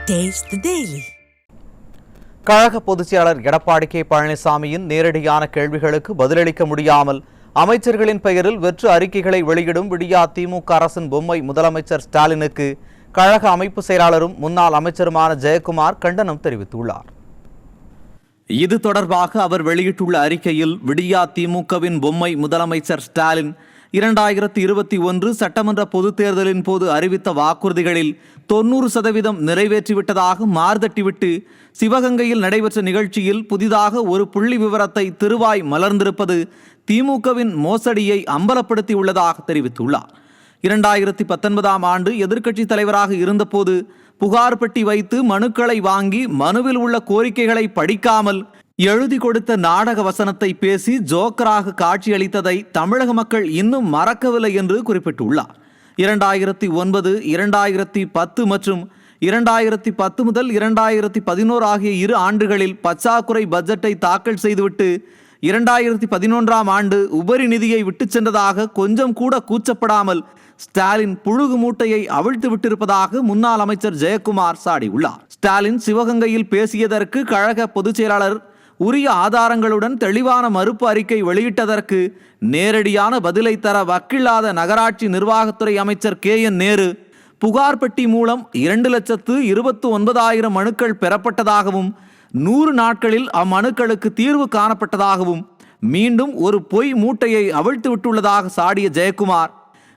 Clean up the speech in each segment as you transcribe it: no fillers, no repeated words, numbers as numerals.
Taste the Daily. கழக பொதுச் செயலாளர் எடப்பாடி கே பழனிசாமியின் நேரடியான கேள்விகளுக்கு பதிலளிக்க முடியாமல் அமைச்சர்களின் பெயரில் வெற்று அறிக்கைகளை வெளியிடும் விடியா திமுக அரசின் பொம்மை முதலமைச்சர் ஸ்டாலினுக்கு கழக அமைப்பு செயலாளரும் முன்னாள் அமைச்சருமான ஜெயக்குமார் கண்டனம் தெரிவித்துள்ளார். இது தொடர்பாக அவர் வெளியிட்டுள்ள அறிக்கையில், விடியா திமுகவின் பொம்மை முதலமைச்சர் ஸ்டாலின் 2021 சட்டமன்ற பொதுத் தேர்தலின் போது அறிவித்த வாக்குறுதிகளில் 90% நிறைவேற்றிவிட்டதாக மார்தட்டிவிட்டு சிவகங்கையில் நடைபெற்ற நிகழ்ச்சியில் புதிதாக ஒரு புள்ளி விவரத்தை திருவாய் மலர்ந்திருப்பது திமுகவின் மோசடியை அம்பலப்படுத்தியுள்ளதாக தெரிவித்துள்ளார். 2019ஆம் ஆண்டு எதிர்க்கட்சித் தலைவராக இருந்தபோது புகார் பெட்டி வைத்து மனுக்களை வாங்கி மனுவில் உள்ள கோரிக்கைகளை படிக்காமல் எழுதி கொடுத்த நாடக வசனத்தை பேசி ஜோக்கராக காட்சியளித்ததை தமிழக மக்கள் இன்னும் மறக்கவில்லை என்று குறிப்பிட்டுள்ளார். 2009, 2010 மற்றும் 2010 முதல் 2011 ஆகிய 2 ஆண்டுகளில் பற்றாக்குறை பட்ஜெட்டை தாக்கல் செய்துவிட்டு 2011ஆம் ஆண்டு உபரி நிதியை விட்டுச் சென்றதாக கொஞ்சம் கூட கூச்சப்படாமல் ஸ்டாலின் புழுகு மூட்டையை அவிழ்த்து விட்டிருப்பதாக முன்னாள் அமைச்சர் ஜெயக்குமார் சாடியுள்ளார். ஸ்டாலின் சிவகங்கையில் பேசியதற்கு கழக பொதுச் செயலாளர் உரிய ஆதாரங்களுடன் தெளிவான மறுப்பு அறிக்கை வெளியிட்டதற்கு நேரடியான பதிலை தர வக்கில்லாத நகராட்சி நிர்வாகத்துறை அமைச்சர் KN நேரு புகார் பெட்டி மூலம் 2,29,000 மனுக்கள் பெறப்பட்டதாகவும் 100 நாட்களில் அம்மனுக்களுக்கு தீர்வு காணப்பட்டதாகவும் மீண்டும் ஒரு பொய் மூட்டையை அவிழ்த்து விட்டுள்ளதாக சாடிய ஜெயக்குமார்,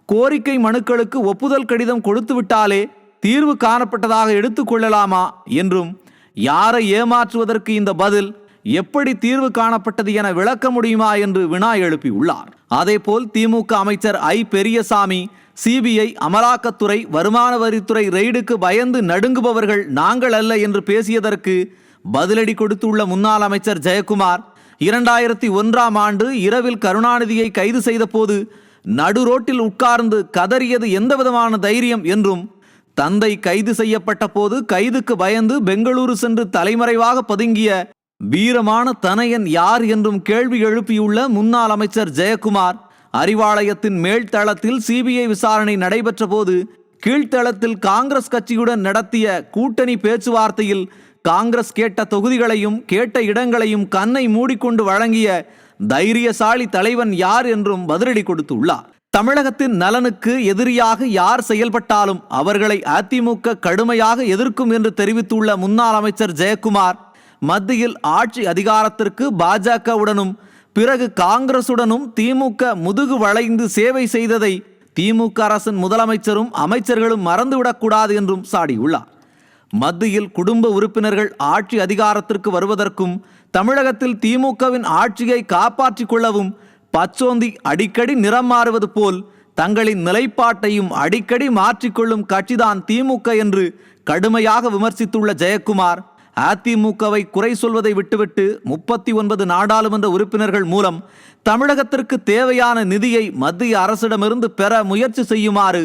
கோரிக்கை மனுக்களுக்கு ஒப்புதல் கடிதம் கொடுத்து விட்டாலே தீர்வு காணப்பட்டதாக எடுத்துக்கொள்ளலாமா என்றும், யாரை ஏமாற்றுவதற்கு இந்த பதில், எப்படி தீர்வு காணப்பட்டது என விளக்க முடியுமா என்று வினா எழுப்பியுள்ளார். அதேபோல் திமுக அமைச்சர் பெரியசாமி, CBI, அமலாக்கத்துறை, வருமான வரித்துறை ரெய்டுக்கு பயந்து நடுங்குபவர்கள் நாங்கள் அல்ல என்று பேசியதற்கு பதிலடி கொடுத்துள்ள முன்னாள் அமைச்சர் ஜெயக்குமார், 2001ஆம் ஆண்டு இரவில் கருணாநிதியை கைது செய்த போது நடு ரோட்டில் உட்கார்ந்து கதறியது எந்தவிதமான தைரியம் என்றும், தந்தை கைது செய்யப்பட்ட போது கைதுக்கு பயந்து பெங்களூரு சென்று தலைமறைவாக பதுங்கிய வீரமான தனையன் யார் என்றும் கேள்வி எழுப்பியுள்ள முன்னாள் அமைச்சர் ஜெயக்குமார், அறிவாலயத்தின் மேல்தளத்தில் CBI விசாரணை நடைபெற்ற போது கீழ்த்தளத்தில் காங்கிரஸ் கட்சியுடன் நடத்திய கூட்டணி பேச்சுவார்த்தையில் காங்கிரஸ் கேட்ட தொகுதிகளையும் கேட்ட இடங்களையும் கண்ணை மூடிக்கொண்டு வழங்கிய தைரியசாலி தலைவன் யார் என்றும் பதிலடி கொடுத்துள்ளார். தமிழகத்தின் நலனுக்கு எதிரியாக யார் செயல்பட்டாலும் அவர்களை அதிமுக கடுமையாக எதிர்க்கும் என்று தெரிவித்துள்ள முன்னாள் அமைச்சர் ஜெயக்குமார், மத்தியில் ஆட்சி அதிகாரத்திற்கு பாஜகவுடனும் பிறகு காங்கிரசுடனும் திமுக முதுகு வளைந்து சேவை செய்ததை திமுக அரசின் முதலமைச்சரும் அமைச்சர்களும் மறந்துவிடக்கூடாது என்றும் சாடியுள்ளார். மத்தியில் குடும்ப உறுப்பினர்கள் ஆட்சி அதிகாரத்திற்கு வருவதற்கும் தமிழகத்தில் திமுகவின் ஆட்சியை காப்பாற்றிக் கொள்ளவும் பச்சோந்தி அடிக்கடி நிறம் மாறுவது போல் தங்களின் நிலைப்பாட்டையும் அடிக்கடி மாற்றிக்கொள்ளும் கட்சிதான் திமுக என்று கடுமையாக விமர்சித்துள்ள ஜெயக்குமார், அதிமுகவை குறை சொல்வதை விட்டுவிட்டு 39 நாடாளுமன்ற உறுப்பினர்கள் மூலம் தமிழகத்திற்கு தேவையான நிதியை மத்திய அரசிடமிருந்து பெற முயற்சி செய்யுமாறு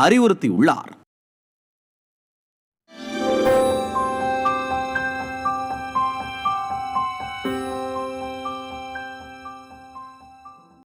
அறிவுறுத்தியுள்ளார்.